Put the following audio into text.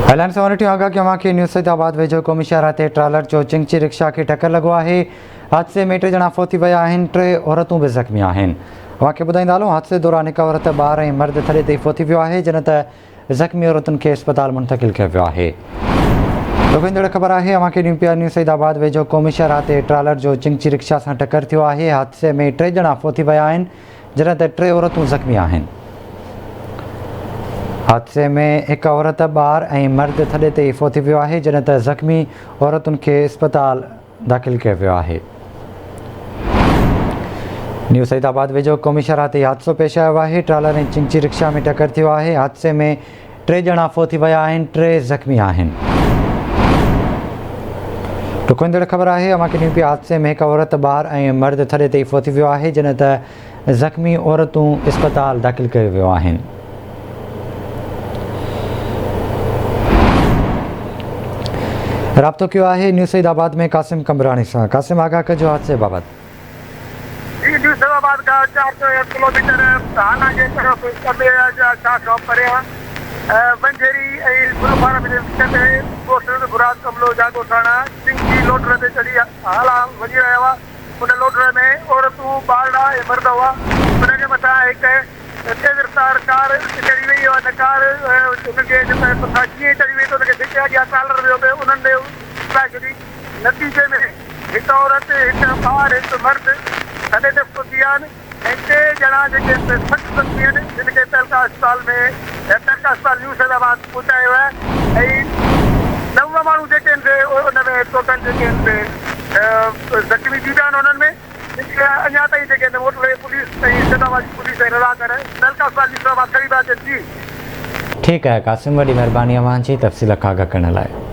हेलान सवारी आगा कि अवां न्यूज़ सैदाबाद वेझो क़ौमी शहर ते ट्रालर जो चिंगची रिक्शा खे टक्कर लगो है। हादसे में 3 ॼणा फौती विया आहिनि, 3 औरतूं भी ज़ख़्मी आहिनि। अवां ॿुधाईंदा हलूं, हादसे दौरान हिक औरत ॿार ऐं मर्द थले ते फौती वियो आहे, जिन त ज़ख़्मी औरतुनि खे अस्पताल मुंतक़िल किया वियो आहे। ॾुखंदड़ ख़बर है, अवां न्यूज़ सैदाबाद वेझो क़ौमी शहर ते ट्रालर जो चिंगची रिक्शा सां टक्कर थियो आहे। हादसे में 3 ॼणा फौती विया आहिनि, जिन त 3 औरतूं ज़ख़्मी आहिनि। हादसे में एक औरत, ॿार ऐं मर्द थले ते फौती वियो आहे, जिन त ज़ख़्मी औरतुनि खे अस्पताल दाख़िल किया वियो आहे। न्यूज़ सैदाबाद वेझो क़ौमी शहर ते हादसो पेश आयो आहे। ट्रालर ऐं चिंगची रिक्शा में टक्कर थियो आहे। हादसे में 3 ॼणा फौती विया आहिनि, 3 ज़ख़्मी आहिनि। ॾुखंदड़ ख़बर आहे, अवां हादसे में एक औरत, ॿार ऐं मर्द थले ते फौती वियो आहे, जिन त ज़ख़्मी औरतूं अस्पताल दाख़िल कयो वियो आहिनि। राब्तो किया है न्यूज़ सैदाबाद में कासिम कमरानी से। कासिम आगा कजो हादसे बाबत। न्यूज़ सैदाबाद का 400 किलोमीटर थाना के तरफ परे बंजेरी गुरुद्वारा में गुराज कमलो जागो थाना चिंगी लोटर ते चढ़ी हाला वही रहा हुआ। उन लोटर में औरतूं, ॿारड़ा ऐं मर्द हुआ। उनजे मथां हिकु तेज़ रफ़्तार कार चढ़ी वई और कार उनके मथां कीअं चढ़ी वई त उनखे धिके अॻियां ट्रालर वियो पियो, उन्हनि ॾे छॾी। नतीजे में हिकु औरत, हिकु ॿार, हिकु मर्द थले ते फौती आहिनि ऐं 3 ॼणा जेके सख़्तु ज़ख़्मी आहिनि, जिनखे तहलका अस्पताल न्यू सैदाबाद पहुचायो आहे। ऐं 9 माण्हू जेके आहिनि उन में टोटल जेके आहिनि ज़ख़्मी थी विया आहिनि। उन्हनि में अञा ताईं जेके आहिनि मोटवे पुलिस ऐं सैदाबाद जी पुलिस ऐं रज़ाकार तहलका अस्पताल न्यू सैदाबाद क़रीब अचनि। जी ठीक है कासिम, वॾी महिरबानी अवां जी तफ़सील खां आगाह करण लाइ।